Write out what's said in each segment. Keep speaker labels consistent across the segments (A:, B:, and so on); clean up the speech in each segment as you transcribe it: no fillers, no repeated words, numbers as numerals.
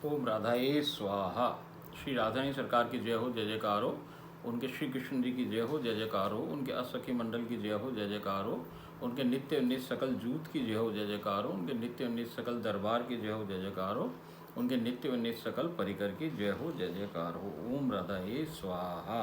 A: ओम राधाए स्वाहा। श्री राधानी सरकार की जय हो, जय जयकार हो। उनके श्री कृष्ण जी की जय हो, जय जयकार हो। उनके असखी मंडल की जय हो, जय जयकार हो। उनके नित्य उन्नीत सकल जूत की जय हो, जय जयकार हो। उनके नित्य उन्नीत सकल दरबार की जय हो, जय जयकार हो। उनके नित्य उन्नीत सकल परिकर की जय हो, जय जयकार हो। ओम राधाए स्वाहा।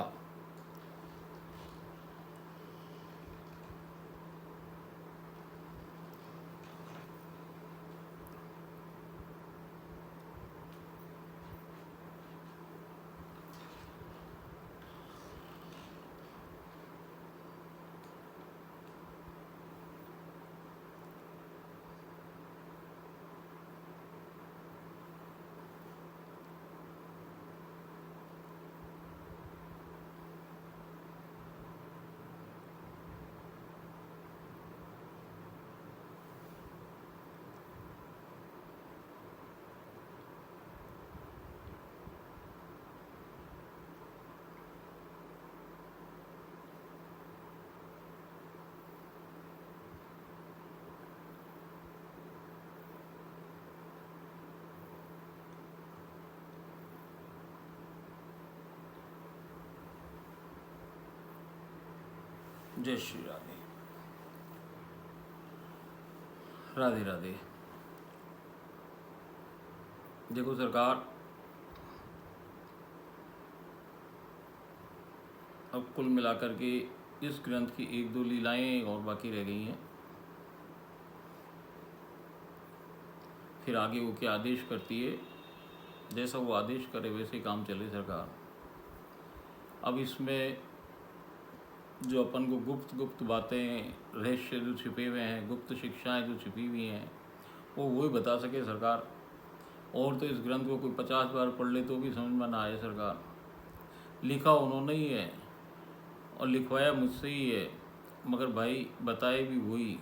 A: जय श्री राधे। राधे राधे। देखो सरकार, अब कुल मिलाकर के इस ग्रंथ की एक दो लीलाएं और बाकी रह गई हैं। फिर आगे वो क्या आदेश करती है, जैसा वो आदेश करे वैसे काम चले सरकार। अब इसमें जो अपन को गुप्त गुप्त बातें, रहस्य जो छिपे हुए हैं, गुप्त शिक्षाएं जो छिपी हुई हैं, वो वही बता सके सरकार। और तो इस ग्रंथ को कोई 50 बार पढ़ ले तो भी समझ में ना आए सरकार। लिखा उन्होंने ही है और लिखवाया मुझसे ही है, मगर भाई बताए भी वही,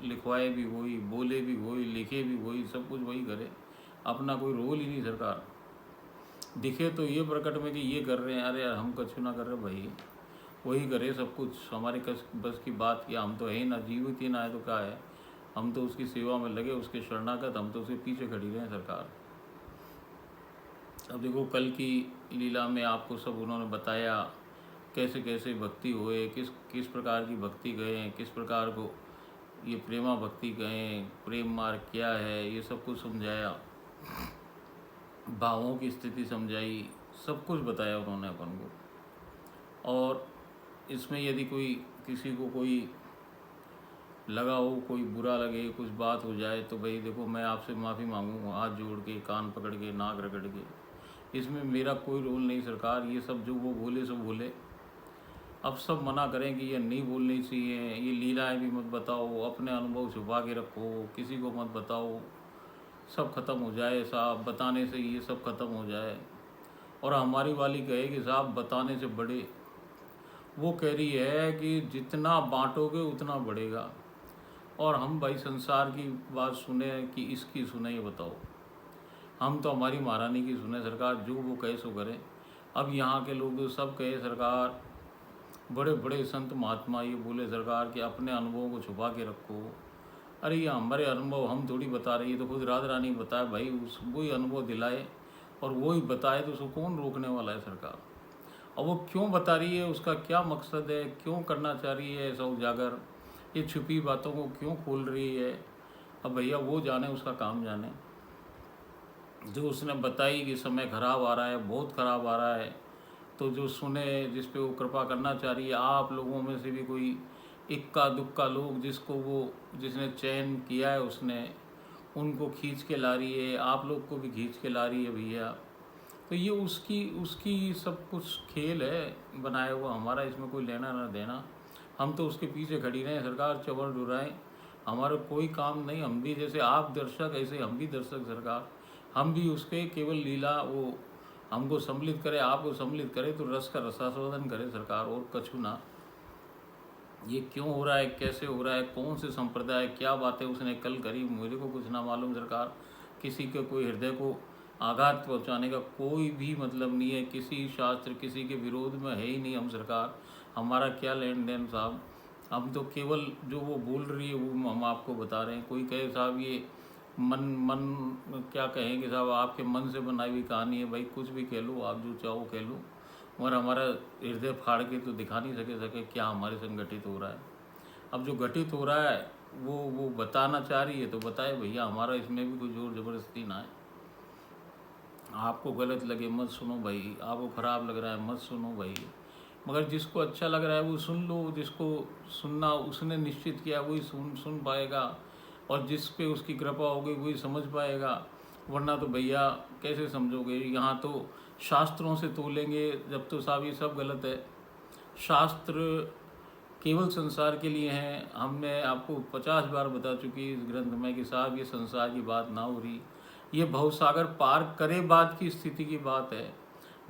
A: लिखवाए भी वही, बोले भी वही, लिखे भी वही, सब कुछ वही करे। अपना कोई रोल ही नहीं सरकार। दिखे तो ये प्रकट में कि ये कर रहे हैं, अरे यार हम कछु ना कर रहे भाई, वही करे सब कुछ। हमारे बस की बात किया, हम तो है ही ना, जीवित ही ना है तो क्या है। हम तो उसकी सेवा में लगे, उसके शरणागत, हम तो उसके पीछे खड़ी रहे सरकार। अब देखो कल की लीला में आपको सब उन्होंने बताया कैसे कैसे भक्ति हुए, किस किस प्रकार की भक्ति गए, किस प्रकार को ये प्रेमा भक्ति गए, प्रेम मार्ग क्या है, ये सब कुछ समझाया, भावों की स्थिति समझाई, सब कुछ बताया उन्होंने अपन को। और इसमें यदि कोई किसी को कोई लगा हो, कोई बुरा लगे, कुछ बात हो जाए, तो भाई देखो मैं आपसे माफ़ी मांगूँ, हाथ जोड़ के, कान पकड़ के, नाक रगड़ के। इसमें मेरा कोई रोल नहीं सरकार। ये सब जो वो बोले सो बोले। अब सब मना करें कि ये नहीं बोलनी चाहिए, ये लीलाएं भी मत बताओ, अपने अनुभव छुपा के रखो, किसी को मत बताओ, सब खत्म हो जाए साहब, बताने से ये सब खत्म हो जाए। और हमारी वाली कहे कि साहब बताने से बड़े, वो कह रही है कि जितना बांटोगे उतना बढ़ेगा। और हम भाई संसार की बात सुने कि इसकी सुने, ये बताओ। हम तो हमारी महारानी की सुने सरकार, जो वो कहे सो करें। अब यहाँ के लोग तो सब कहे सरकार, बड़े बड़े संत महात्मा ये बोले सरकार कि अपने अनुभवों को छुपा के रखो। अरे ये हमारे अनुभव हम थोड़ी बता रही है, तो खुद राधा रानी बताए भाई, उस वही अनुभव दिलाए और वही बताए, तो उसको कौन रोकने वाला है सरकार। और वो क्यों बता रही है, उसका क्या मकसद है, क्यों करना चाह रही है ऐसा उजागर, ये छुपी बातों को क्यों खोल रही है, अब भैया वो जाने, उसका काम जाने। जो उसने बताई कि समय खराब आ रहा है, बहुत ख़राब आ रहा है, तो जो सुने, जिस पे वो कृपा करना चाह रही है, आप लोगों में से भी कोई इक्का दुक्का लोग जिसको वो, जिसने चयन किया है उसने, उनको खींच के ला रही है, आप लोग को भी खींच के ला रही है भैया। तो ये उसकी उसकी सब कुछ खेल है बनाया हुआ, हमारा इसमें कोई लेना ना देना। हम तो उसके पीछे खड़ी रहें सरकार, चवर डुराएं, हमारा कोई काम नहीं। हम भी जैसे आप दर्शक, ऐसे हम भी दर्शक सरकार। हम भी उसके केवल लीला, वो हमको सम्मिलित करे, आपको सम्मिलित करे, तो रस का रसास्वादन करे सरकार, और कछु ना। ये क्यों हो रहा है, कैसे हो रहा है, कौन से संप्रदाय, क्या बातें उसने कल करी, मेरे को कुछ ना मालूम सरकार। किसी के कोई हृदय को आघात पहुंचाने का कोई भी मतलब नहीं है, किसी शास्त्र किसी के विरोध में है ही नहीं हम सरकार। हमारा क्या लेन देन साहब। हम तो केवल जो वो बोल रही है वो हम आपको बता रहे हैं। कोई कहे साहब ये मन मन क्या कहेंगे साहब, आपके मन से बनाई हुई कहानी है भाई, कुछ भी कह लो आप, जो चाहो कह लो, मगर हमारा हृदय फाड़ के तो दिखा नहीं सके क्या हमारे संग घटित हो रहा है। अब जो घटित हो रहा है वो बताना चाह रही है तो बताए भैया, हमारा इसमें भी कोई जोर ज़बरदस्ती ना है। आपको गलत लगे मत सुनो भाई, आपको ख़राब लग रहा है मत सुनो भाई, मगर जिसको अच्छा लग रहा है वो सुन लो, जिसको सुनना उसने निश्चित किया वही सुन पाएगा, और जिस पे उसकी कृपा होगी वही समझ पाएगा, वरना तो भैया कैसे समझोगे। यहाँ तो शास्त्रों से तोलेंगे जब तो साहब ये सब गलत है। शास्त्र केवल संसार के लिए हैं। हमने आपको 50 बार बता चुकी इस ग्रंथ में कि साहब ये संसार की बात ना हो रही, ये भवसागर पार करे बाद की स्थिति की बात है।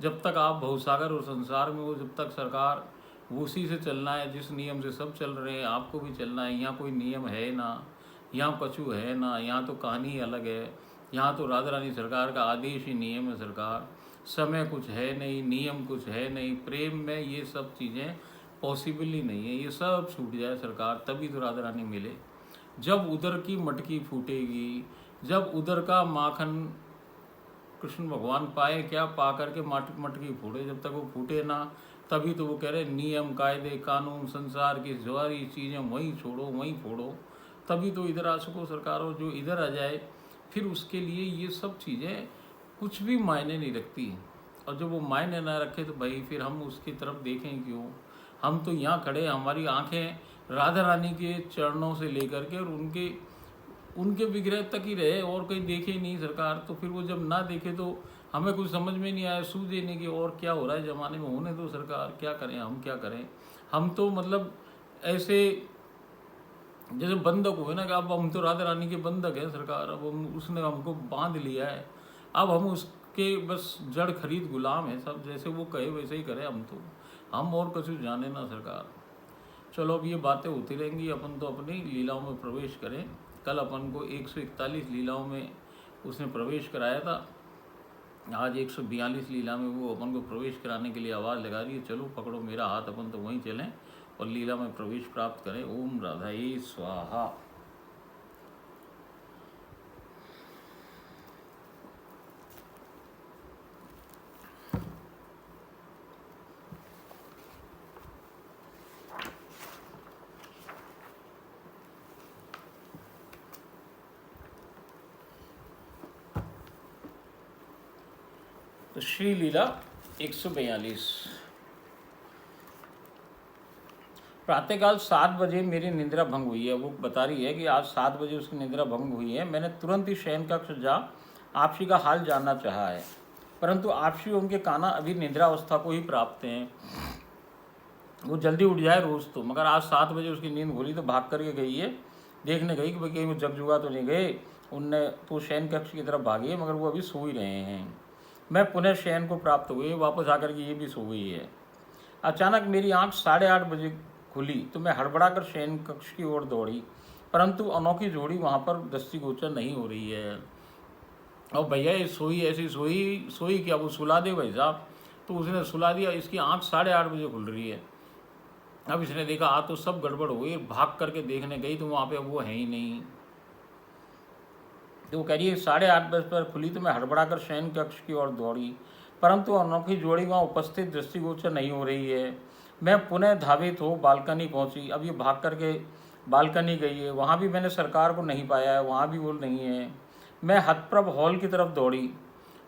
A: जब तक आप भवसागर और संसार में हो, जब तक सरकार उसी से चलना है जिस नियम से सब चल रहे हैं, आपको भी चलना है। यहाँ कोई नियम है ना, यहाँ कछु है ना, यहाँ तो कहानी ही अलग है। यहाँ तो राधा रानी सरकार का आदेश ही नियम है सरकार, समय कुछ है नहीं, नियम कुछ है नहीं, प्रेम में ये सब चीज़ें पॉसिबल ही नहीं है। ये सब छूट जाए सरकार, तभी तो राधा रानी मिले। जब उधर की मटकी फूटेगी, जब उधर का माखन कृष्ण भगवान पाए, क्या पा करके मटकी फूटे, जब तक वो फूटे ना तभी तो वो कह रहे नियम कायदे कानून संसार की सारी चीज़ें वहीं छोड़ो वहीं फोड़ो, तभी तो इधर आ सको सरकार। और जो इधर आ जाए फिर उसके लिए ये सब चीज़ें कुछ भी मायने नहीं रखती। और जब वो मायने ना रखे तो भाई फिर हम उसकी तरफ देखें क्यों। हम तो यहाँ खड़े, हमारी आंखें राधा रानी के चरणों से लेकर के और उनके विग्रह तक ही रहे, और कहीं देखे ही नहीं सरकार। तो फिर वो जब ना देखे तो हमें कुछ समझ में नहीं आया, सूझ देने की और क्या हो रहा है ज़माने में, होने दो सरकार, क्या करें हम, क्या करें हम। तो मतलब ऐसे जैसे बंधक हुए ना कि अब हम तो राधा रानी के बंधक हैं सरकार, अब हम उसने हमको बांध लिया है, अब हम उसके बस जड़ खरीद गुलाम हैं सब, जैसे वो कहे वैसे ही करें हम तो, हम और कुछ जाने ना सरकार। चलो अब ये बातें होती रहेंगी, अपन तो अपनी लीलाओं में प्रवेश करें। कल अपन को 141 लीलाओं में उसने प्रवेश कराया था, आज 142 लीला में वो अपन को प्रवेश कराने के लिए आवाज़ लगा रही है, चलो पकड़ो मेरा हाथ, अपन तो वहीं चलें और लीला में प्रवेश प्राप्त करें। ओम राधाई स्वाहा। तो श्री लीला 142। प्रातःकाल 7 बजे मेरी निद्रा भंग हुई है। वो बता रही है कि आज 7 बजे उसकी निद्रा भंग हुई है। मैंने तुरंत ही शयन कक्ष जा आपसी का हाल जानना चाहा है, परंतु आपसी उनके काना अभी निद्रावस्था को ही प्राप्त हैं। वो जल्दी उठ जाए रोज़ तो, मगर आज 7 बजे उसकी नींद खुली तो भाग करके गई है, देखने गई कि भाई कहीं वो जग जुगा तो नहीं गए। उनने तो शयन कक्ष की तरफ भागी है, मगर वो अभी सो ही रहे हैं। मैं पुनः शयन को प्राप्त हुई, वापस आकर के ये भी सो गई है। अचानक मेरी आंख 8:30 बजे खुली तो मैं हड़बड़ाकर शयन कक्ष की ओर दौड़ी, परंतु अनोखी जोड़ी वहाँ पर दृष्टिगोचर नहीं हो रही है। और भैया ये सोई ऐसी सोई क्या, वो सुला दे भाई साहब, तो उसने सुला दिया। इसकी आंख 8:30 बजे खुल रही है। अब इसने देखा आ तो सब गड़बड़ हो गई, भाग करके देखने गई तो वहाँ पे वो है ही नहीं। तो वो कह रही है 8:30 बजे पर खुली तो मैं हड़बड़ाकर शयन कक्ष की ओर दौड़ी, परंतु अनोखी जोड़ी वहाँ उपस्थित दृष्टिगोचर नहीं हो रही है। मैं पुनः धावित हो बालकनी पहुँची। अब ये भाग करके बालकनी गई है, वहाँ भी मैंने सरकार को नहीं पाया है, वहाँ भी वो नहीं है। मैं हतप्रभ हॉल की तरफ दौड़ी।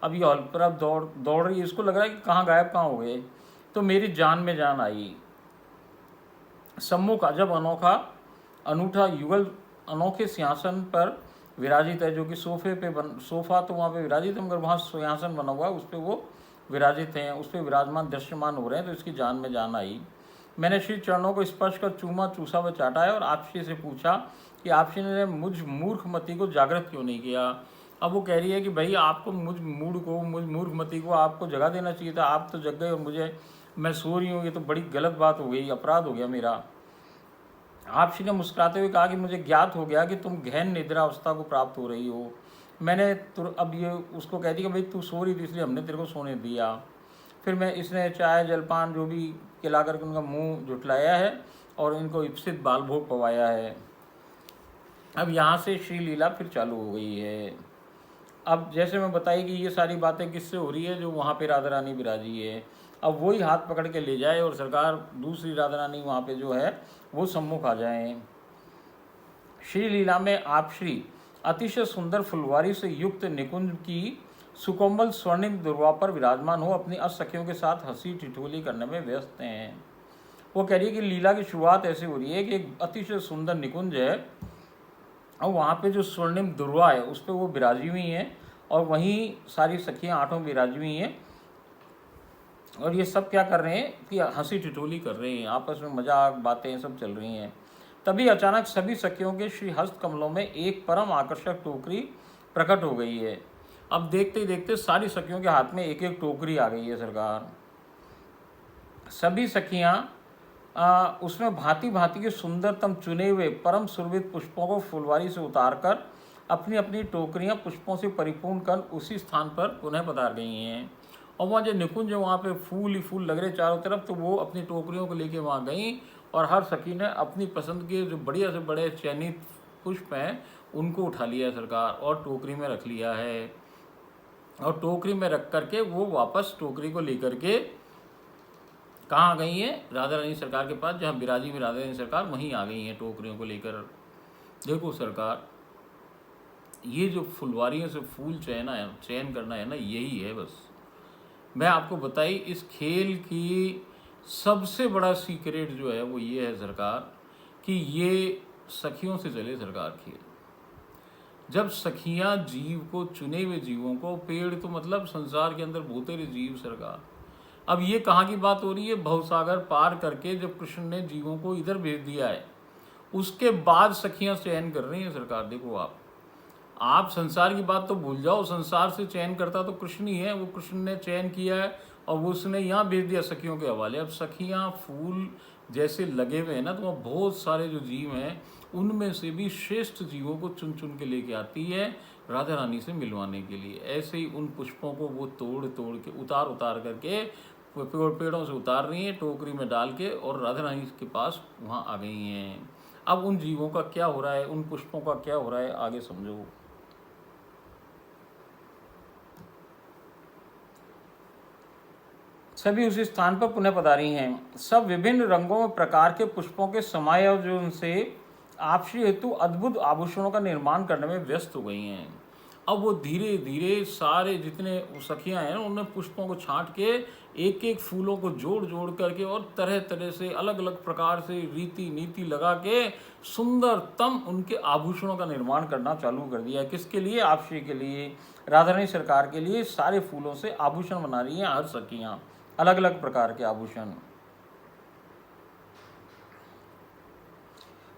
A: अब ये हॉल पर अब दौड़ रही है, इसको लग रहा है कि कहाँ गायब कहाँ हो गए। तो मेरी जान में जान आई। सम्मुख अजब अनोखा अनूठा युगल अनोखे सिंहासन पर विराजित है, जो कि सोफा तो वहाँ पे विराजित है, मगर वहाँ सिंहासन बना हुआ है, उस पर वो विराजित हैं, उस पर विराजमान दृश्यमान हो रहे हैं। तो इसकी जान में जान आई। मैंने श्री चरणों को स्पर्श कर चूमा चूसा व चाटा है और आपसी से पूछा कि आपसी ने मुझ मूर्खमती को जागृत क्यों नहीं किया। अब वो कह रही है कि भाई आपको मुझ मूर्खमती को आपको जगा देना चाहिए था, आप तो जग गए और मैं सो रही हूँ, ये तो बड़ी गलत बात हो गई, अपराध हो गया मेरा। आपसी ने मुस्कुराते हुए कहा कि मुझे ज्ञात हो गया कि तुम गहन निद्रा अवस्था को प्राप्त हो रही हो। मैंने अब ये उसको कह दी कि भाई तू सो रही थी इसलिए हमने तेरे को सोने दिया। फिर इसने चाय जलपान जो भी खिला करके उनका मुंह झुटलाया है और इनको इप्सित बाल भोग पवाया है। अब यहाँ से श्री लीला फिर चालू हो गई है। अब जैसे मैं बताई कि ये सारी बातें किससे हो रही है, जो वहाँ पे राधा रानी विराजी है। अब वही हाथ पकड़ के ले जाए और सरकार दूसरी राधा रानी वहाँ पे जो है वो सम्मुख आ जाए। श्री लीला में आप श्री अतिशय सुंदर फुलवारी से युक्त निकुंज की सुकोमल स्वर्णिम दुर्वा पर विराजमान हो अपनी असखियों के साथ हंसी ठिठोली करने में व्यस्त हैं। वो कह रही है कि लीला की शुरुआत ऐसे हो रही है कि एक अतिशय सुंदर निकुंज है और वहाँ पे जो स्वर्णिम दुर्वा है उस पर वो विराजी हुई हैं और वहीं सारी सखियाँ आठों विराजी हुई हैं और ये सब क्या कर रहे हैं कि हंसी ठिठोली कर रहे हैं, आपस में मजाक बातें सब चल रही हैं। तभी अचानक सभी सखियों के श्री हस्त कमलों में एक परम आकर्षक टोकरी प्रकट हो गई है। अब देखते ही देखते सारी सखियों के हाथ में एक एक टोकरी आ गई है सरकार। सभी सखियां उसमें भांति भांति के सुंदरतम चुने हुए परम सुरभित पुष्पों को फुलवारी से उतारकर अपनी अपनी टोकरियां पुष्पों से परिपूर्ण कर उसी स्थान पर पुनः पधार गई हैं। और वहाँ जो निकुंज है वहाँ पे फूल ही फूल लग रहे चारों तरफ, तो वो अपनी टोकरियों को लेके वहाँ गई और हर सखी ने अपनी पसंद के जो बढ़िया से बड़े चयनित पुष्प हैं उनको उठा लिया है सरकार और टोकरी में रख लिया है। और टोकरी में रख करके वो वापस टोकरी को लेकर के कहाँ गई है, राधा रानी सरकार के पास, जहाँ विराजी में राधा रानी सरकार वहीं आ गई हैं टोकरियों को लेकर। देखो सरकार, ये जो फुलवारियों से फूल चयन करना है ना, यही है बस। मैं आपको बताई इस खेल की सबसे बड़ा सीक्रेट जो है वो ये है सरकार कि ये सखियों से चले सरकार खेल। जब सखियां जीव को, चुने हुए जीवों को, पेड़ तो मतलब संसार के अंदर बहुतेरे जीव सरकार, अब ये कहाँ की बात हो रही है, भवसागर पार करके जब कृष्ण ने जीवों को इधर भेज दिया है उसके बाद सखियां चयन कर रही हैं सरकार। देखो आप संसार की बात तो भूल जाओ, संसार से चयन करता तो कृष्ण ही है, वो कृष्ण ने चयन किया है और वो उसने यहाँ भेज दिया सखियों के हवाले। अब सखियाँ फूल जैसे लगे हुए हैं ना, तो वहाँ बहुत सारे जो जीव हैं उनमें से भी श्रेष्ठ जीवों को चुन चुन के लेके आती है राधा रानी से मिलवाने के लिए। ऐसे ही उन पुष्पों को वो तोड़ तोड़ के उतार करके पेड़ों से उतार रही हैं टोकरी में डाल के और राधा रानी के पास वहाँ आ गई हैं। अब उन जीवों का क्या हो रहा है, उन पुष्पों का क्या हो रहा है, आगे समझो। सभी उसी स्थान पर पुनः पधारी हैं। सब विभिन्न रंगों में प्रकार के पुष्पों के समायोजन से आपसी हेतु अद्भुत आभूषणों का निर्माण करने में व्यस्त हो गई हैं। अब वो धीरे धीरे सारे जितने सखियां हैं उन्होंने पुष्पों को छांट के एक एक फूलों को जोड़ जोड़ करके और तरह तरह से अलग अलग प्रकार से रीति नीति लगा के सुंदरतम उनके आभूषणों का निर्माण करना चालू कर दिया। किसके लिए, आपसी के लिए, राधा रानी सरकार के लिए सारे फूलों से आभूषण बना रही हैं हर सखियां, अलग अलग प्रकार के आभूषण।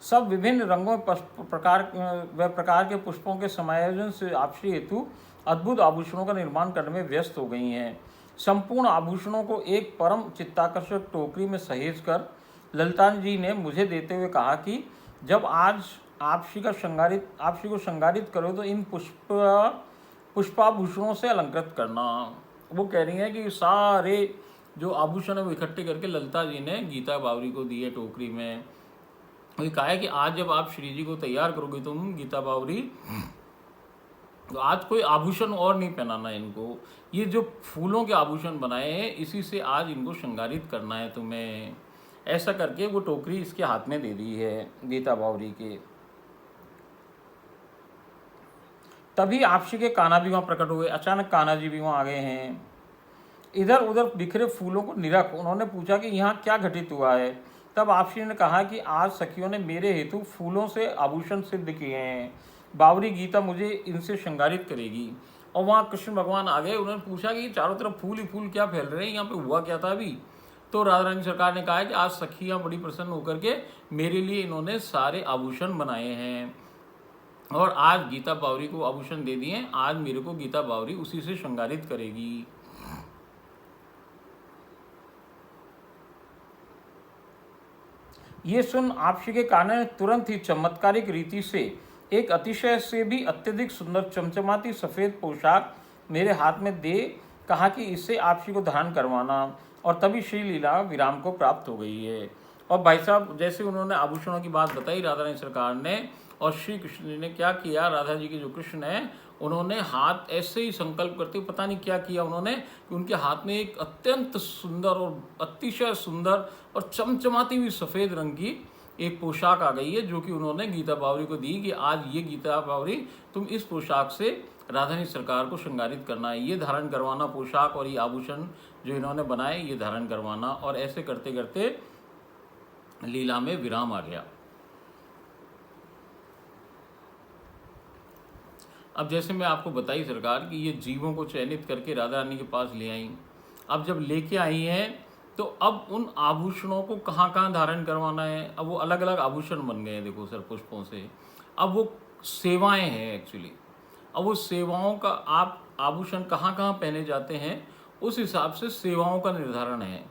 A: सब विभिन्न रंगों प्रकार के पुष्पों के समायोजन से आपसी हेतु अद्भुत आभूषणों का निर्माण करने में व्यस्त हो गई हैं। संपूर्ण आभूषणों को एक परम चित्ताकर्षक टोकरी में सहेज कर ललिता जी ने मुझे देते हुए कहा कि जब आज आपसी को श्रृंगारित करो तो इन पुष्पाभूषणों से अलंकृत करना। वो कह रही हैं कि सारे जो आभूषण है वो इकट्ठे करके ललिता जी ने गीता बावरी को दिए टोकरी में। वही कहा है कि आज जब आप श्री जी को तैयार करोगे तुम गीता बावरी, तो आज कोई आभूषण और नहीं पहनाना इनको, ये जो फूलों के आभूषण बनाए हैं इसी से आज इनको श्रृंगारित करना है तुम्हें। ऐसा करके वो टोकरी इसके हाथ में दे दी है गीता बावरी के। तभी आपसी के कान्हा भी वहाँ प्रकट हुए। अचानक कान्हा जी भी वहाँ आ गए हैं। इधर उधर बिखरे फूलों को निरख उन्होंने पूछा कि यहाँ क्या घटित हुआ है। तब आपसी ने कहा कि आज सखियों ने मेरे हेतु फूलों से आभूषण सिद्ध किए हैं, बावरी गीता मुझे इनसे श्रृंगारित करेगी। और वहाँ कृष्ण भगवान आ गए, उन्होंने पूछा कि चारों तरफ फूल ही फूल क्या फैल रहे हैं, यहाँ पे हुआ क्या था अभी। तो राधा रानी सरकार ने कहा है कि आज सखियाँ बड़ी प्रसन्न होकर के मेरे लिए इन्होंने सारे आभूषण बनाए हैं और आज गीता बावरी को आभूषण दे दिए, आज मेरे को गीता बावरी उसी से श्रृंगारित करेगी। ये सुन आपसी के कान्हा ने तुरंत ही चमत्कारिक रीति से एक अतिशय से भी अत्यधिक सुंदर चमचमाती सफ़ेद पोशाक मेरे हाथ में दे कहा कि इससे आपसी को धारण करवाना। और तभी श्री लीला विराम को प्राप्त हो गई है। और भाई साहब जैसे उन्होंने आभूषणों की बात बताई राधा रानी सरकार ने, और श्री कृष्ण जी ने क्या किया, राधा जी के जो कृष्ण हैं उन्होंने हाथ ऐसे ही संकल्प करते हुए पता नहीं क्या किया उन्होंने कि उनके हाथ में एक अत्यंत सुंदर और अतिशय सुंदर और चमचमाती हुई सफ़ेद रंग की एक पोशाक आ गई है, जो कि उन्होंने गीता बावरी को दी कि आज ये गीता बावरी तुम इस पोशाक से राधा रानी सरकार को श्रृंगारित करना है, ये धारण करवाना पोशाक और ये आभूषण जो इन्होंने बनाए ये धारण करवाना। और ऐसे करते करते लीला में विराम आ गया। अब जैसे मैं आपको बताई सरकार कि ये जीवों को चयनित करके राधा रानी के पास ले आई। अब जब लेके आई हैं तो अब उन आभूषणों को कहाँ कहाँ धारण करवाना है। अब वो अलग अलग आभूषण बन गए हैं, देखो सर, पुष्पों से। अब वो सेवाएं हैं एक्चुअली। अब वो सेवाओं का आप आभूषण कहाँ कहाँ पहने जाते हैं उस हिसाब से सेवाओं का निर्धारण है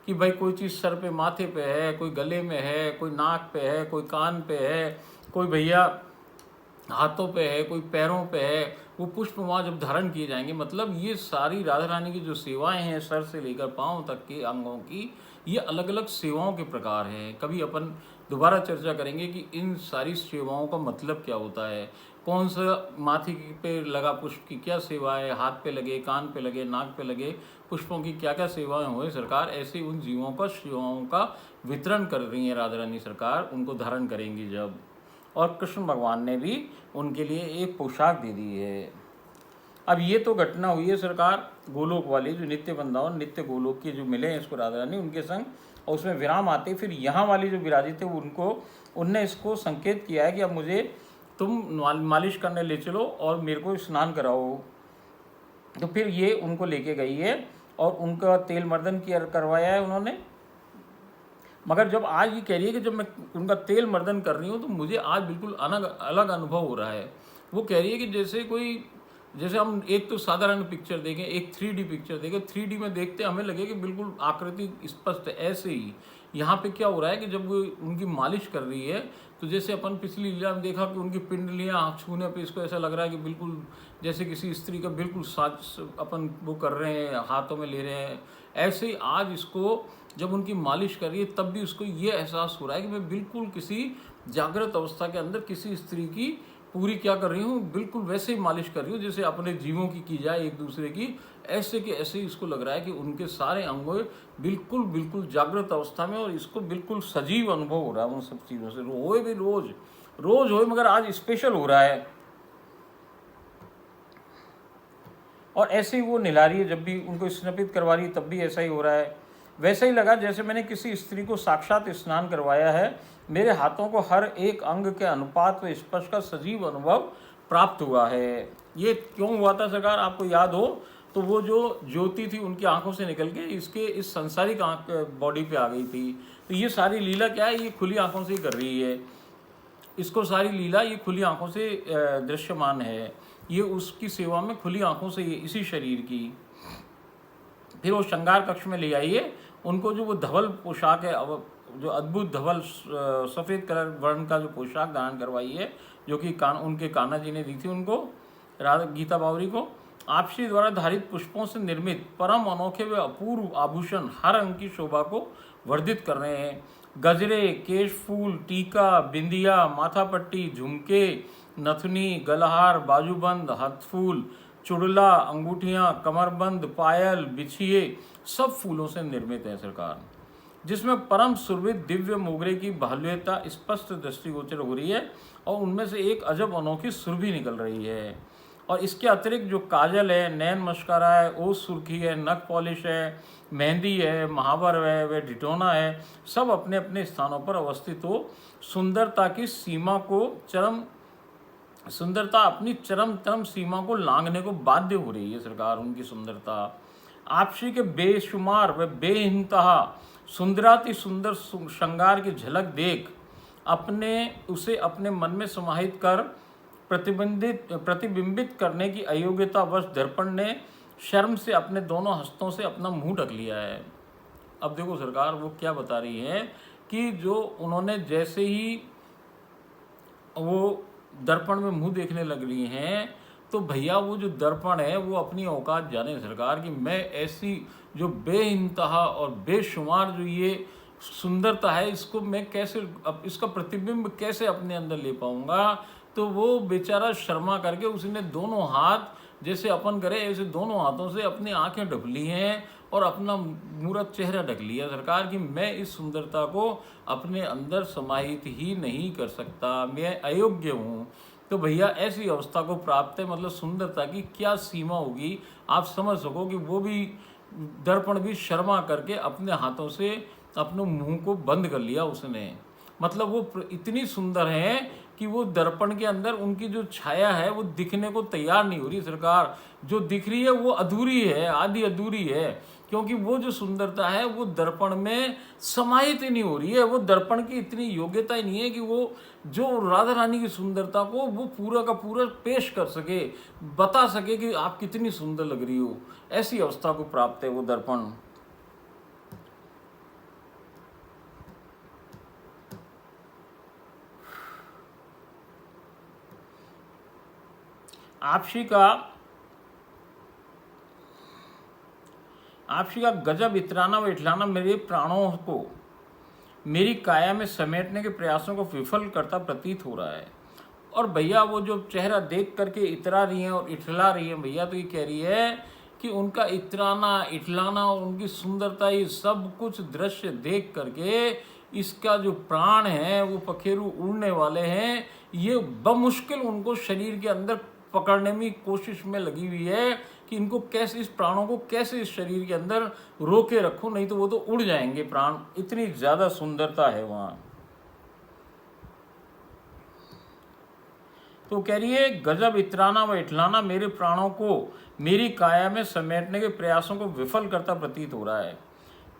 A: कि भाई कोई चीज़ सर पे माथे पे है, कोई गले में है, कोई नाक पे है, कोई कान पे है, कोई भैया हाथों पे है, कोई पैरों पे है। वो पुष्प वहाँ जब धारण किए जाएंगे, मतलब ये सारी राधा रानी की जो सेवाएं हैं सर से लेकर पाँव तक के अंगों की, ये अलग अलग सेवाओं के प्रकार हैं। कभी अपन दोबारा चर्चा करेंगे कि इन सारी सेवाओं का मतलब क्या होता है, कौन सा माथे पे लगा पुष्प की क्या सेवा है, हाथ पे लगे, कान पे लगे, नाक पे लगे पुष्पों की क्या क्या सेवाएं हुए सरकार। ऐसे उन जीवों का सेवाओं का वितरण कर रही है राधा रानी सरकार, उनको धारण करेंगी जब। और कृष्ण भगवान ने भी उनके लिए एक पोशाक दे दी है। अब ये तो घटना हुई है सरकार गोलोक वाली, जो नित्य वृंदावन नित्य गोलोक के जो मिले हैं इसको राधा रानी उनके संग, और उसमें विराम आते फिर यहाँ वाली जो विराजित थे उनने इसको संकेत किया है कि अब मुझे तुम मालिश करने ले चलो और मेरे को स्नान कराओ। तो फिर ये उनको लेके गई है और उनका तेल मर्दन किया करवाया है उन्होंने। मगर जब आज ये कह रही है कि जब मैं उनका तेल मर्दन कर रही हूँ तो मुझे आज बिल्कुल अलग अनुभव हो रहा है। वो कह रही है कि जैसे हम एक तो साधारण पिक्चर देखें, एक 3D पिक्चर देखें, 3D में देखते हमें लगे कि बिल्कुल आकृति स्पष्ट है, ऐसे ही यहाँ पे क्या हो रहा है कि जब वो उनकी मालिश कर रही है तो जैसे अपन पिछली लीला में देखा कि उनकी पिंडलियाँ छूने पे इसको ऐसा लग रहा है कि बिल्कुल जैसे किसी स्त्री का बिल्कुल साथ अपन वो कर रहे हैं, हाथों में ले रहे हैं। ऐसे ही आज इसको जब उनकी मालिश कर रही है तब भी उसको ये एहसास हो रहा है कि मैं बिल्कुल किसी जागृत अवस्था के अंदर किसी स्त्री की पूरी क्या कर रही हूँ, बिल्कुल वैसे ही मालिश कर रही हूँ जैसे अपने जीवों की जाए एक दूसरे की। ऐसे के ऐसे इसको लग रहा है कि उनके सारे अंगों बिल्कुल जागृत अवस्था में, और इसको बिल्कुल सजीव अनुभव हो रहा है उन सब चीज़ों से। होए भी रोज होए, मगर आज स्पेशल हो रहा है। और ऐसे ही वो निला रही है, जब भी उनको स्नापित करवा रही है तब भी ऐसा ही हो रहा है। वैसा ही लगा जैसे मैंने किसी स्त्री को साक्षात स्नान करवाया है। मेरे हाथों को हर एक अंग के अनुपात व स्पर्श का सजीव अनुभव प्राप्त हुआ है। ये क्यों हुआ था सरकार, आपको याद हो तो वो जो ज्योति थी उनकी आंखों से निकल के इसके इस संसारिक आंख बॉडी पे आ गई थी। तो ये सारी लीला क्या है, ये खुली आंखों से ही कर रही है। इसको सारी लीला ये खुली आंखों से दृश्यमान है। ये उसकी सेवा में खुली आंखों से इसी शरीर की। फिर वो श्रृंगार कक्ष में ले आइए उनको, जो वो धवल पोशाक है, जो अद्भुत धवल सफ़ेद कलर वर्ण का जो पोशाक धारण करवाई है, जो कि उनके कान्हा जी ने दी थी उनको, राधा गीता बावरी को। आप श्री द्वारा धारित पुष्पों से निर्मित परम अनोखे व अपूर्व आभूषण हर अंग की शोभा को वर्धित कर रहे हैं। गजरे, केश फूल, टीका, बिंदिया, माथापट्टी, झुमके, नथुनी, गलहार, बाजूबंद, हथफूल, चुड़ला, अंगूठियाँ, कमरबंद, पायल, बिछिए सब फूलों से निर्मित है सरकार, जिसमें परम सुरभित दिव्य मोगरे की बाहुल्यता स्पष्ट दृष्टिगोचर हो रही है और उनमें से एक अजब अनोखी सुरभि निकल रही है। और इसके अतिरिक्त जो काजल है, नैन मस्कारा है, ओस सुर्खी है, नख पॉलिश है, मेहंदी है, महावर है, व डिटोना है, सब अपने अपने स्थानों पर अवस्थित हो सुंदरता की सीमा को सुंदरता अपनी चरम सीमा को लांघने को बाध्य हो रही है सरकार। उनकी सुंदरता आप श्री के बेशुमार व बेइंतहा सुंदराति सुंदर श्रृंगार की झलक देख उसे अपने मन में समाहित कर प्रतिबिंबित करने की अयोग्यता वश दर्पण ने शर्म से अपने दोनों हस्तों से अपना मुंह ढक लिया है। अब देखो सरकार वो क्या बता रही है कि जो उन्होंने जैसे ही वो दर्पण में मुंह देखने लग रही हैं तो भैया वो जो दर्पण है वो अपनी औकात जाने सरकार कि मैं ऐसी जो बेइंतहा और बेशुमार जो ये सुंदरता है, इसको मैं कैसे इसका प्रतिबिंब कैसे अपने अंदर ले पाऊंगा। तो वो बेचारा शर्मा करके उसने दोनों हाथ, जैसे अपन करे ऐसे दोनों हाथों से अपनी आंखें ढक ली हैं और अपना मूरत चेहरा ढक लिया सरकार, कि मैं इस सुंदरता को अपने अंदर समाहित ही नहीं कर सकता, मैं अयोग्य हूँ। तो भैया ऐसी अवस्था को प्राप्त है, मतलब सुंदरता की क्या सीमा होगी, आप समझ सको कि वो भी दर्पण भी शर्मा करके अपने हाथों से अपने मुंह को बंद कर लिया उसने। मतलब वो इतनी सुंदर है कि वो दर्पण के अंदर उनकी जो छाया है वो दिखने को तैयार नहीं हो रही सरकार। जो दिख रही है वो अधूरी है, आधी अधूरी है, क्योंकि वो जो सुंदरता है वो दर्पण में समाहित ही नहीं हो रही है। वो दर्पण की इतनी योग्यता ही नहीं है कि वो जो राधा रानी की सुंदरता को वो पूरा का पूरा पेश कर सके, बता सके कि आप कितनी सुंदर लग रही हो। ऐसी अवस्था को प्राप्त है वो दर्पण। आपसी का गजब इतराना व इठलाना मेरे प्राणों को मेरी काया में समेटने के प्रयासों को विफल करता प्रतीत हो रहा है। और भैया वो जो चेहरा देख करके इतरा रही हैं और इठला रही हैं भैया, तो ये कह रही है कि उनका इतराना इठलाना और उनकी सुंदरता, ये सब कुछ दृश्य देख करके इसका जो प्राण है वो पखेरु उड़ने वाले हैं, ये बमुश्किल उनको शरीर के अंदर पकड़ने में कोशिश में लगी हुई है कि इनको कैसे, इस प्राणों को कैसे इस शरीर के अंदर रोके रखूं, नहीं तो वो तो उड़ जाएंगे प्राण, इतनी ज्यादा सुंदरता है वहां। तो कह रही है गजब इतराना व इठलाना मेरे प्राणों को मेरी काया में समेटने के प्रयासों को विफल करता प्रतीत हो रहा है।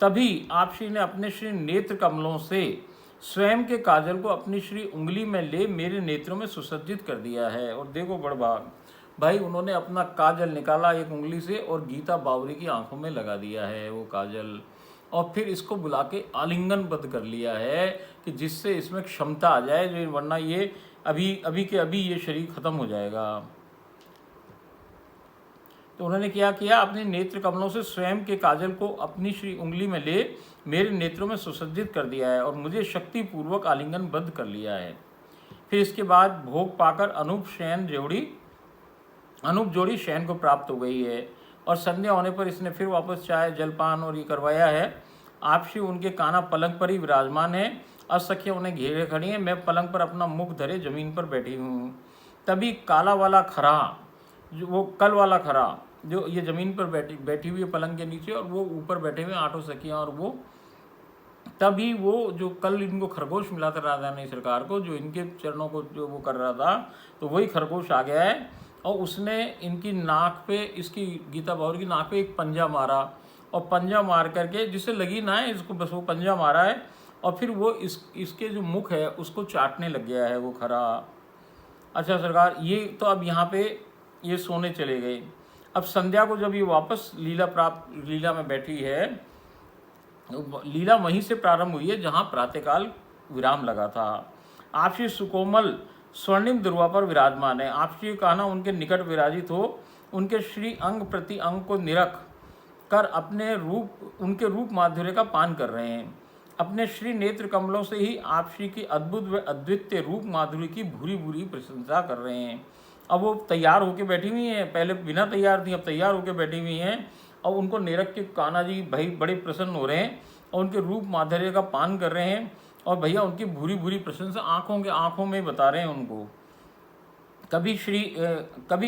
A: तभी आप श्री ने अपने श्री नेत्र कमलों से स्वयं के काजल को अपनी श्री उंगली में ले मेरे नेत्रों में सुसज्जित कर दिया है। और देखो बड़भाग भाई, उन्होंने अपना काजल निकाला एक उंगली से और गीता बावरी की आंखों में लगा दिया है वो काजल, और फिर इसको बुला के आलिंगनबद्ध कर लिया है कि जिससे इसमें क्षमता आ जाए, जो वरना ये अभी के अभी ये शरीर खत्म हो जाएगा। तो उन्होंने क्या किया, अपने नेत्र कमलों से स्वयं के काजल को अपनी श्री उंगली में ले मेरे नेत्रों में सुसज्जित कर दिया है और मुझे शक्तिपूर्वक आलिंगनबद्ध कर लिया है। फिर इसके बाद भोग पाकर अनूप जोड़ी शयन को प्राप्त हो गई है और संध्या होने पर इसने फिर वापस चाय जलपान और ये करवाया है। आपसी उनके काना पलंग पर ही विराजमान है, असखियाँ उन्हें घेरे खड़ी हैं, मैं पलंग पर अपना मुख धरे जमीन पर बैठी हूँ। तभी काला वाला खरा, जो वो कल वाला खरा, जो ये जमीन पर बैठी हुई है पलंग के नीचे, और वो ऊपर बैठे हुए आठों सखियाँ, और वो तभी वो जो कल इनको खरगोश मिला था राधा रानी सरकार को, जो इनके चरणों को जो वो कर रहा था, तो वही खरगोश आ गया है और उसने इनकी नाक पे, इसकी गीता बावरी की नाक पे एक पंजा मारा, और पंजा मार करके जिससे लगी ना है इसको, बस वो पंजा मारा है और फिर वो इसके जो मुख है उसको चाटने लग गया है वो खरा। अच्छा सरकार, ये तो अब यहाँ पे ये सोने चले गए। अब संध्या को जब ये वापस लीला में बैठी है, लीला वहीं से प्रारंभ हुई है जहाँ प्रातःकाल विराम लगा था। आपसी सुकोमल स्वर्णिम दुर्वा पर विराजमान है। आपसी कहना उनके निकट विराजित हो, उनके श्री अंग प्रति अंग को निरख कर उनके रूप माधुर्य का पान कर रहे हैं। अपने श्री नेत्र कमलों से ही आप श्री की अद्भुत व अद्वितीय रूप माधुरी की भूरी भूरी प्रशंसा कर रहे हैं। अब वो तैयार होकर बैठी हुई हैं, पहले बिना तैयार थी, अब तैयार होकर बैठी हुई हैं, और उनको निरख के कान्हा जी भाई बड़े प्रसन्न हो रहे हैं और उनके रूप माधुर्य का पान कर रहे हैं, और भैया उनकी भूरी भूरी प्रशंसा आंखों में बता रहे हैं उनको। कभी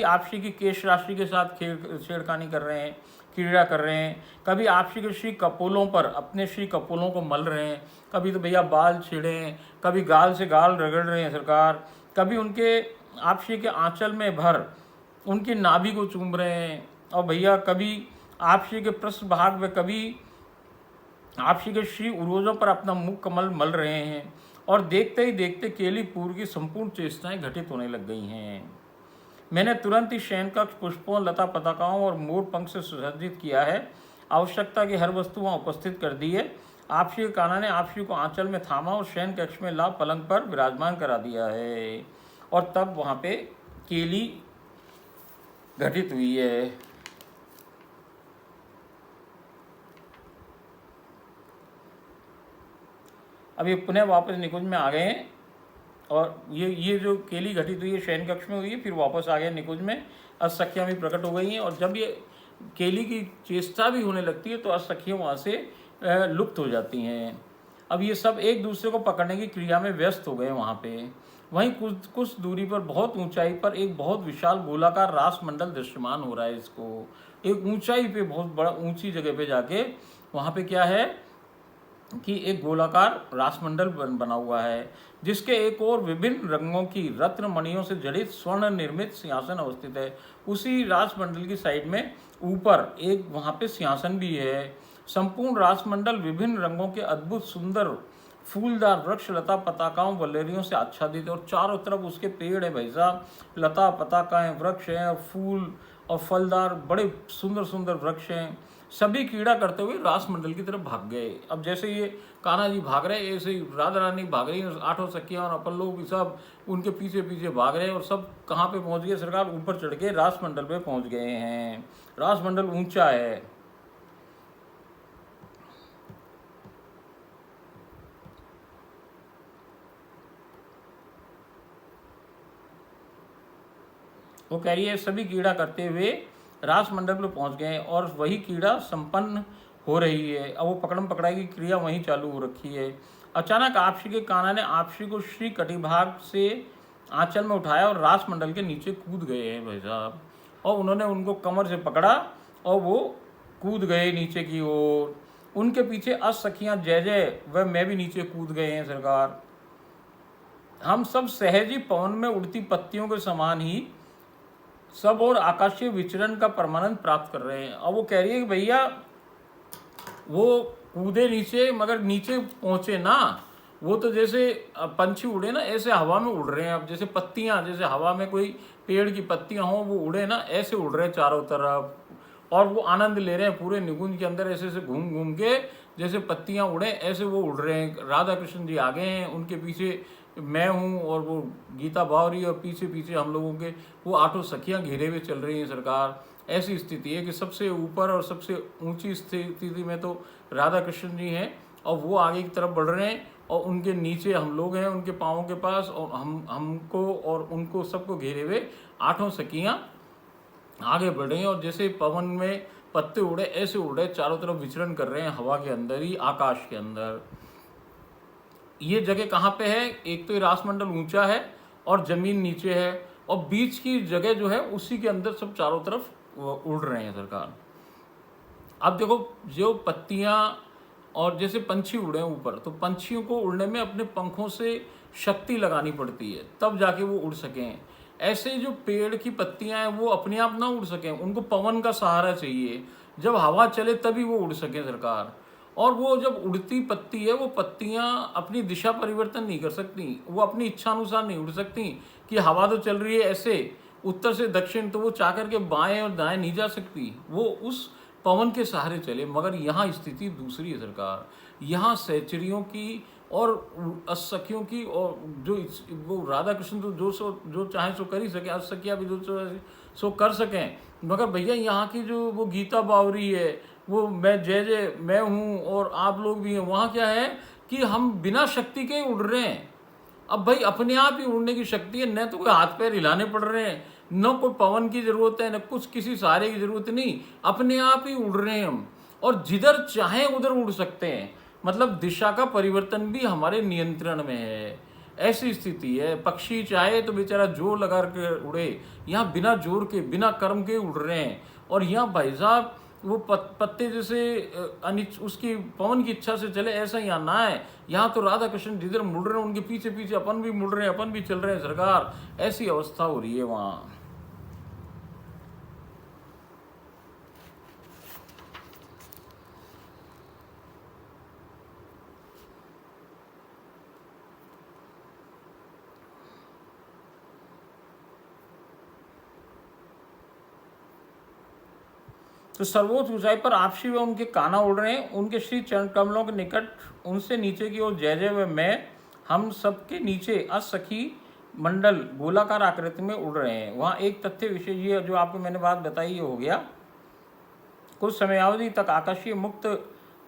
A: आप श्री की केश राशि के साथ छेड़खानी कर रहे हैं, क्रीड़ा कर रहे हैं, कभी आप श्री के श्री कपोलों पर अपने श्री कपोलों को मल रहे हैं, कभी तो भैया बाल छेड़े हैं, कभी गाल से गाल रगड़ रहे हैं सरकार, कभी उनके आप श्री के आंचल में भर उनकी नाभि को चूम रहे हैं, और भैया कभी आप श्री के पृष्ठ भाग में, कभी आप श्री के श्री उरोजों पर अपना मुख कमल मल रहे हैं, और देखते ही देखते केलीपुर की संपूर्ण चेष्टाएं घटित होने लग गई हैं। मैंने तुरंत ही शयन कक्ष पुष्पों, लता पताकाओं और मोर पंख से सुसज्जित किया है। आवश्यकता की हर वस्तु वहाँ उपस्थित कर दी है। आपसी के कान्हा ने आपसी को आंचल में थामा और शयन कक्ष में ला पलंग पर विराजमान करा दिया है, और तब वहाँ पे केली घटित हुई है। अब ये पुनः वापस निकुंज में आ गए हैं, और ये जो केली घटित हुई है शयन कक्ष में हुई है, फिर वापस आ गए निकुंज में, असख्या भी प्रकट हो गई हैं। और जब ये केली की चेष्टा भी होने लगती है तो असख्या वहाँ से लुप्त हो जाती हैं। अब ये सब एक दूसरे को पकड़ने की क्रिया में व्यस्त हो गए वहाँ पे। वहीं कुछ कुछ दूरी पर बहुत ऊंचाई पर एक बहुत विशाल गोलाकार रासमंडल दृश्यमान हो रहा है। इसको एक ऊंचाई पे, बहुत बड़ा ऊंची जगह पे जाके वहाँ पे क्या है कि एक गोलाकार रासमंडल बना हुआ है, जिसके एक और विभिन्न रंगों की रत्न मणियों से जड़ित स्वर्ण निर्मित सिंहासन अवस्थित है। उसी रासमंडल की साइड में ऊपर एक वहाँ पे सिंहासन भी है। संपूर्ण रासमंडल विभिन्न रंगों के अद्भुत सुंदर फूलदार वृक्ष लता पताकाओं वल्लरियों से आच्छादित है, और चारों तरफ उसके पेड़ है भाई साहब, लता पताकाएं, वृक्ष हैं, और फूल और फलदार बड़े सुंदर सुंदर वृक्ष हैं। सभी क्रीड़ा करते हुए रासमंडल की तरफ भाग गए। अब जैसे ये कान्हा जी भाग रहे हैं, ऐसे ही राधा रानी भाग रही हैं, आठों सखियां और अपन लोग भी सब उनके पीछे पीछे भाग रहे हैं। और सब कहाँ पे पहुंच गए सरकार? ऊपर चढ़ के रासमंडल पे पहुंच गए हैं। रासमंडल ऊंचा है। वो कह रही है सभी कीड़ा करते हुए रासमंडल पर पहुंच गए और वही कीड़ा संपन्न हो रही है। अब वो पकड़म पकड़ाई की क्रिया वहीं चालू हो रखी है। अचानक आपसी के कान्हा ने आपसी को श्री कटिभाग से आंचल में उठाया और रासमंडल के नीचे कूद गए हैं भाई साहब। और उन्होंने उनको कमर से पकड़ा और वो कूद गए नीचे की ओर। उनके पीछे असखियां जय जय व मैं भी नीचे कूद गए हैं सरकार। हम सब सहजी पवन में उड़ती पत्तियों के समान ही सब और आकाशीय विचरण का परमानंद प्राप्त कर रहे हैं। अब वो कह रही है कि भैया वो कूदे नीचे, मगर नीचे पहुंचे ना, वो तो जैसे पंछी उड़े ना, ऐसे हवा में उड़ रहे हैं। अब जैसे पत्तियां, जैसे हवा में कोई पेड़ की पत्तियां हों वो उड़े ना, ऐसे उड़ रहे हैं चारों तरफ, और वो आनंद ले रहे हैं पूरे निकुंज के अंदर। ऐसे ऐसे घूम घूम के जैसे पत्तियां उड़े ऐसे वो उड़ रहे हैं। राधा कृष्ण जी आगे हैं, उनके पीछे मैं हूँ, और वो गीता बावरी, और पीछे पीछे हम लोगों के वो आठों सखियां घेरे हुए चल रही हैं सरकार। ऐसी स्थिति है कि सबसे ऊपर और सबसे ऊंची स्थिति में तो राधा कृष्ण जी हैं, और वो आगे की तरफ बढ़ रहे हैं, और उनके नीचे हम लोग हैं उनके पाँवों के पास, और हमको और उनको सबको घेरे हुए आठों सखियां आगे बढ़ रही हैं। और जैसे पवन में पत्ते उड़े ऐसे उड़े, चारों तरफ विचरण कर रहे हैं हवा के अंदर ही, आकाश के अंदर। ये जगह कहाँ पे है? एक तो ये रासमंडल ऊंचा है और जमीन नीचे है, और बीच की जगह जो है उसी के अंदर सब चारों तरफ उड़ रहे हैं सरकार। अब देखो, जो पत्तियां और जैसे पंछी उड़े ऊपर, तो पंछियों को उड़ने में अपने पंखों से शक्ति लगानी पड़ती है तब जाके वो उड़ सकें। ऐसे जो पेड़ की पत्तियां हैं वो अपने आप ना उड़ सकें, उनको पवन का सहारा चाहिए। जब हवा चले तभी वो उड़ सकें सरकार। और वो जब उड़ती पत्ती है, वो पत्तियां अपनी दिशा परिवर्तन नहीं कर सकती, वो अपनी इच्छा अनुसार नहीं उड़ सकती कि हवा तो चल रही है ऐसे उत्तर से दक्षिण, तो वो चाह करके बाएं और दाएं नहीं जा सकती, वो उस पवन के सहारे चले। मगर यहाँ स्थिति दूसरी है सरकार। यहाँ सहचरियों की और असखियों की, और जो वो राधा कृष्ण तो जो चाहे सो कर ही सके, असखिया भी जो सो कर सकें। मगर भैया यहाँ की जो वो गीता बावरी है, वो मैं जय जय मैं हूँ और आप लोग भी हैं, वहाँ क्या है कि हम बिना शक्ति के उड़ रहे हैं। अब भाई अपने आप ही उड़ने की शक्ति है, न तो कोई हाथ पैर हिलाने पड़ रहे हैं, न कोई पवन की जरूरत है, न कुछ किसी सहारे की जरूरत नहीं, अपने आप ही उड़ रहे हैं हम, और जिधर चाहे उधर उड़ सकते हैं। मतलब दिशा का परिवर्तन भी हमारे नियंत्रण में है। ऐसी स्थिति है। पक्षी चाहे तो बेचारा जोर लगा के उड़े, यहाँ बिना जोर के बिना कर्म के उड़ रहे हैं। और यहाँ भाई साहब वो पत्ते जैसे उसकी पवन की इच्छा से चले, ऐसा यहाँ ना है। यहाँ तो राधा कृष्ण जिधर मुड़ रहे हैं उनके पीछे पीछे अपन भी मुड़ रहे हैं, अपन भी चल रहे हैं सरकार। ऐसी अवस्था हो रही है वहाँ। तो सर्वोच्च ऊंचाई पर आपसी व उनके कान्हा उड़ रहे हैं, उनके श्री चरण कमलों के निकट उनसे नीचे की ओर जय जय व मैं, हम सबके नीचे असखी मंडल गोलाकार आकृति में उड़ रहे हैं। वहाँ एक तथ्य विशेष, ये जो आपको मैंने बात बताई ये हो गया। कुछ समयावधि तक आकाशीय मुक्त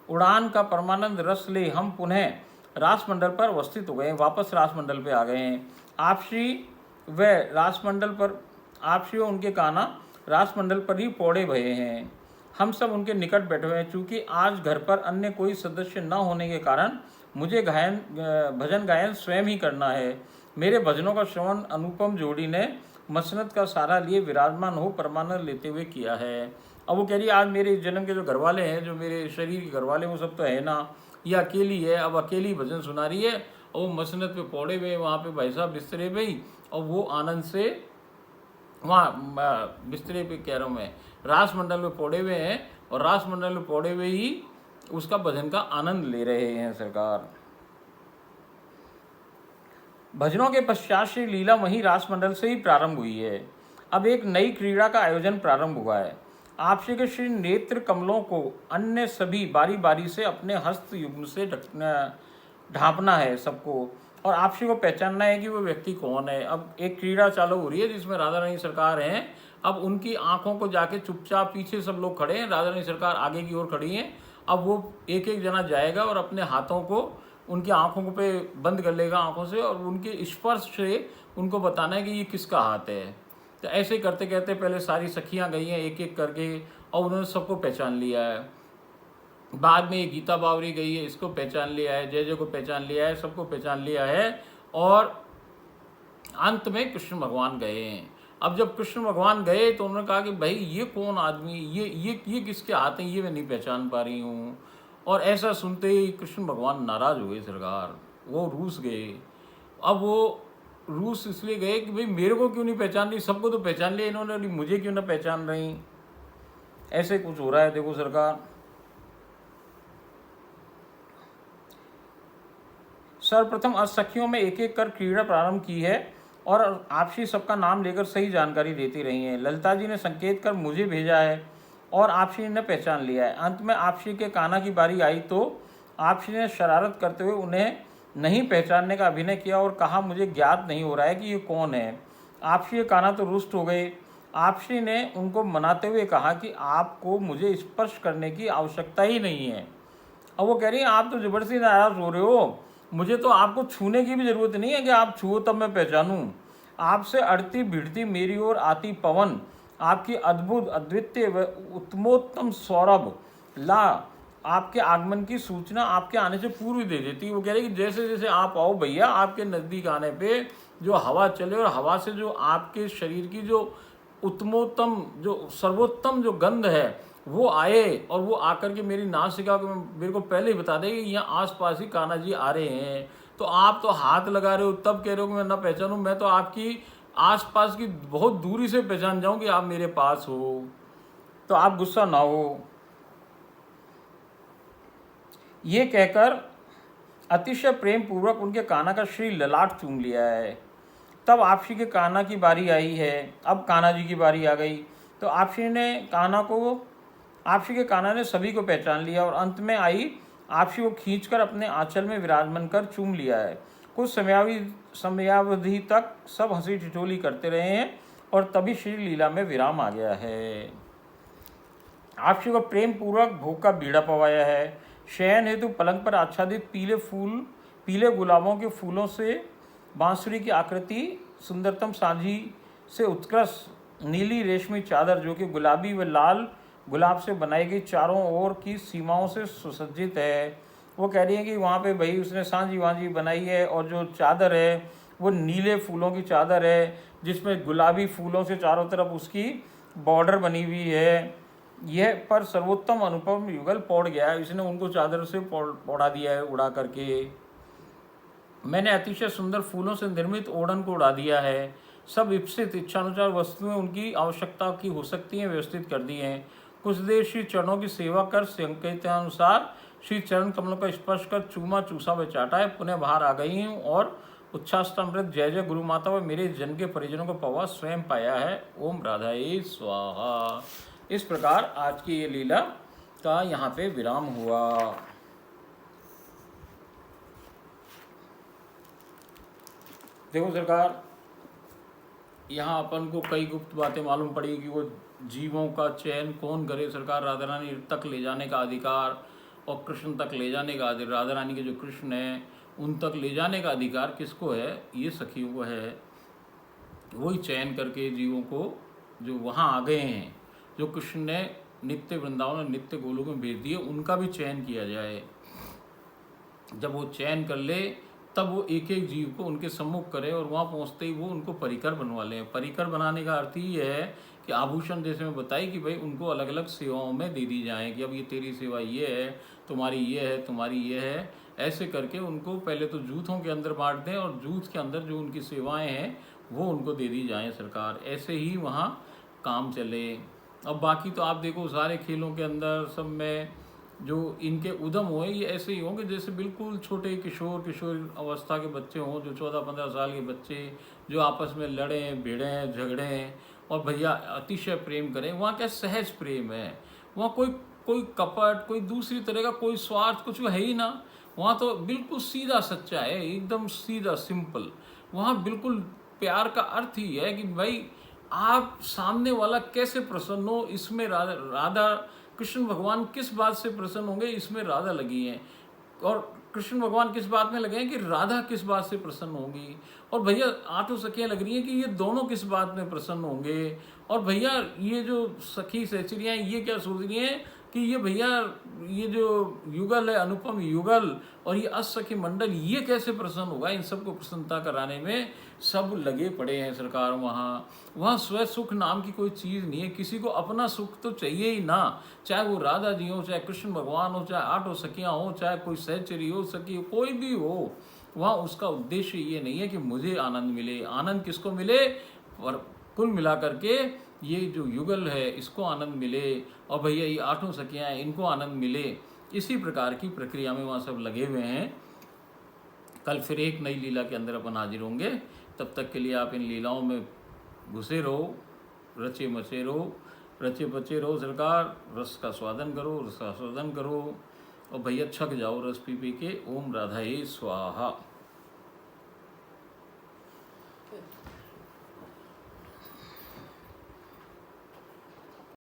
A: उड़ान का परमानंद रस ले हम पुनः रासमंडल पर अवस्थित हो गए हैं, वापस रासमंडल पे आ गए हैं। आपसी व रासमंडल पर आपसी व उनके कान्हा रासमंडल पर ही पौड़े भये हैं। हम सब उनके निकट बैठे हुए हैं। चूँकि आज घर पर अन्य कोई सदस्य न होने के कारण मुझे भजन गायन स्वयं ही करना है। मेरे भजनों का श्रवण अनुपम जोड़ी ने मसनद का सहारा लिए विराजमान हो परमानंद लेते हुए किया है। अब वो कह रही है आज मेरे जन्म के जो घरवाले हैं, जो मेरे शरीर के घरवाले, वो सब तो है ना, ये अकेली है। अब अकेली भजन सुना रही है और वो मसनद पे पौड़े हुए, वहाँ पे भाई साहब बिस्तरे पे ही, और वो आनंद से वहाँ बिस्तरे पे कह रहा हूँ मैं, रासमंडल में पौड़े हुए हैं और रासमंडल में पौड़े हुए ही उसका भजन का आनंद ले रहे हैं सरकार। भजनों के पश्चात श्री लीला वहीं रासमंडल से ही प्रारंभ हुई है। अब एक नई क्रीड़ा का आयोजन प्रारंभ हुआ है। आपसे के श्री नेत्र कमलों को अन्य सभी बारी बारी से अपने हस्त युग्म से ढांपना है सबको, और आपसी को पहचानना है कि वो व्यक्ति कौन है। अब एक क्रीड़ा चालू हो रही है जिसमें राधा रानी सरकार हैं। अब उनकी आंखों को जाके चुपचाप, पीछे सब लोग खड़े हैं, राधा रानी सरकार आगे की ओर खड़ी हैं। अब वो एक एक जना जाएगा और अपने हाथों को उनकी आंखों पे बंद कर लेगा आंखों से, और उनके स्पर्श से उनको बताना है कि ये किसका हाथ है। तो ऐसे करते करते पहले सारी सखियां गई हैं एक एक करके, और उन्होंने सबको पहचान लिया है। बाद में ये गीता बावरी गई है, इसको पहचान लिया है, जय जय को पहचान लिया है, सबको पहचान लिया है, और अंत में कृष्ण भगवान गए हैं। अब जब कृष्ण भगवान गए तो उन्होंने कहा कि भाई ये कौन आदमी, ये किसके हाथ हैं, ये मैं नहीं पहचान पा रही हूँ। और ऐसा सुनते ही कृष्ण भगवान नाराज हो गए सरकार, वो रूस गए। अब वो रूस इसलिए गए कि भाई मेरे को क्यों नहीं पहचान रही, सबको तो पहचान लिया इन्होंने, मुझे क्यों ना पहचान रही। ऐसे कुछ हो रहा है देखो सरकार। सर्वप्रथम सखियों में एक एक कर क्रीड़ा प्रारंभ की है और आपसी सबका नाम लेकर सही जानकारी देती रही हैं। ललिता जी ने संकेत कर मुझे भेजा है और आपसी ने पहचान लिया है। अंत में आपसी के कान्हा की बारी आई तो आपसी ने शरारत करते हुए उन्हें नहीं पहचानने का अभिनय किया और कहा मुझे ज्ञात नहीं हो रहा है कि ये कौन है। आपसी के कान्हा तो रुष्ट हो गए। आपसी ने उनको मनाते हुए कहा कि आपको मुझे स्पर्श करने की आवश्यकता ही नहीं है। अब वो कह रही है आप तो जबरदस्ती नाराज हो रहे हो, मुझे तो आपको छूने की भी जरूरत नहीं है कि आप छुओ तब मैं पहचानूं। आपसे अड़ती भिड़ती मेरी ओर आती पवन, आपकी अद्भुत अद्वितीय व उत्तमोत्तम सौरभ ला आपके आगमन की सूचना आपके आने से पूर्व ही दे देती है। वो कह रही कि जैसे जैसे आप आओ भैया, आपके नज़दीक आने पे जो हवा चले और हवा से जो आपके शरीर की जो उत्तमोत्तम, जो सर्वोत्तम जो गंध है वो आए, और वो आकर के मेरी नासिका को मेरे को पहले ही बता दे कि यहाँ आसपास ही कान्हा जी आ रहे हैं। तो आप तो हाथ लगा रहे हो, तब कह रहे हो कि मैं ना पहचानूं। मैं तो आपकी आसपास की बहुत दूरी से पहचान जाऊं कि आप मेरे पास हो, तो आप गुस्सा ना हो। ये कहकर अतिशय प्रेम पूर्वक उनके कान्हा का श्री ललाट चूम लिया है। तब आपसी के कान्हा की बारी आई है। अब कान्हा जी की बारी आ गई तो आपसी के कान्हा ने सभी को पहचान लिया और अंत में आई आपसी को खींचकर अपने आंचल में विराजमान कर चूम लिया है। कुछ समयावधि तक सब हंसी ठिठोली करते रहे हैं और तभी श्री लीला में विराम आ गया है। आपसी को प्रेम पूर्वक भोग का बीड़ा पवाया है। शयन हेतु पलंग पर आच्छादित पीले गुलाबों के फूलों से बांसुरी की आकृति सुंदरतम साझी से उत्कृष्ट नीली रेशमी चादर जो कि गुलाबी व लाल गुलाब से बनाई गई चारों ओर की सीमाओं से सुसज्जित है। वो कह रही है कि वहाँ पे भाई उसने सांझी वांझी बनाई है, और जो चादर है वो नीले फूलों की चादर है जिसमें गुलाबी फूलों से चारों तरफ उसकी बॉर्डर बनी हुई है। यह पर सर्वोत्तम अनुपम युगल पौड़ गया है, इसने उनको चादर से पौड़ा दिया है उड़ा करके। मैंने अतिशय सुंदर फूलों से निर्मित ओढ़न को उड़ा दिया है। सब इप्सित इच्छानुसार वस्तुएं उनकी आवश्यकता की हो सकती हैं व्यवस्थित कर दी हैं। कुछ देर श्री चरणों की सेवा कर संकेतानुसार श्री चरण कमलों का स्पर्श कर चूमा चूसा व चाटा है। पुनः बाहर आ गई हूँ और उच्छ्वासमृत जय जय गुरु माता व मेरे जन के परिजनों को पवा स्वयं पाया है। ओम राधाए स्वाहा। इस प्रकार आज की ये लीला का यहाँ पे विराम हुआ। देखो सरकार, यहाँ अपन को कई गुप्त बातें मालूम पड़ी कि वो जीवों का चयन कौन करे सरकार। राधा रानी तक ले जाने का अधिकार और कृष्ण तक ले जाने का अधिकार, राधा रानी के जो कृष्ण हैं उन तक ले जाने का अधिकार किसको है? ये सखियों को है। वही चयन करके जीवों को जो वहाँ आ गए हैं, जो कृष्ण ने नित्य वृंदावन, नित्य गोलोक में भेज दिए, उनका भी चयन किया जाए। जब वो चयन कर ले तब वो एक एक जीव को उनके सम्मुख करे और वहाँ पहुँचते ही वो उनको परिकर बनवा लें। परिकर बनाने का अर्थ ही है कि आभूषण, जैसे मैं बताई कि भाई उनको अलग अलग सेवाओं में दे दी जाए कि अब ये तेरी सेवा ये है, तुम्हारी ये है, तुम्हारी ये है। ऐसे करके उनको पहले तो जूथों के अंदर बांट दें और जूथ के अंदर जो उनकी सेवाएं हैं वो उनको दे दी जाएं सरकार। ऐसे ही वहाँ काम चले। अब बाकी तो आप देखो सारे खेलों के अंदर सब में जो इनके उद्यम हुए ये ऐसे ही होंगे जैसे बिल्कुल छोटे किशोर अवस्था के बच्चे हों, जो 14-15 साल के बच्चे जो आपस में लड़ें भिड़ें झगड़ें और भैया अतिशय प्रेम करें। वहाँ क्या सहज प्रेम है, वहाँ कोई कपट, कोई दूसरी तरह का कोई स्वार्थ कुछ है ही ना। वहाँ तो बिल्कुल सीधा सच्चा है, एकदम सीधा सिंपल। वहाँ बिल्कुल प्यार का अर्थ ही है कि भाई आप सामने वाला कैसे प्रसन्न हो, इसमें राधा कृष्ण भगवान किस बात से प्रसन्न होंगे, इसमें राधा लगी है। और कृष्ण भगवान किस बात में लगे हैं कि राधा किस बात से प्रसन्न होंगी। और भैया 8 सखियाँ लग रही हैं कि ये दोनों किस बात में प्रसन्न होंगे। और भैया ये जो सखी सहचरियाँ ये क्या सोच रही हैं कि ये भैया ये जो युगल है, अनुपम युगल और ये असखी मंडल, ये कैसे प्रसन्न होगा। इन सबको प्रसन्नता कराने में सब लगे पड़े हैं सरकार। वहाँ स्व सुख नाम की कोई चीज़ नहीं है। किसी को अपना सुख तो चाहिए ही ना, चाहे वो राधा जी हो, चाहे कृष्ण भगवान हो, चाहे 8 सखियाँ हो, चाहे कोई सहचरी हो, सखी हो, कोई भी हो। वहाँ उसका उद्देश्य ये नहीं है कि मुझे आनंद मिले। आनंद किसको मिले? और कुल मिला करके ये जो युगल है इसको आनंद मिले और भैया ये 8 सखियाँ हैं इनको आनंद मिले। इसी प्रकार की प्रक्रिया में वहाँ सब लगे हुए हैं। कल फिर एक नई लीला के अंदर अपन हाजिर होंगे। तब तक के लिए आप इन लीलाओं में घुसे रहो, रचे मचे रहो, रचे बचे रहो सरकार। रस का स्वादन करो, रस का स्वादन करो और भैया छक जाओ रस पी पी के। ओम राधाए स्वाहा।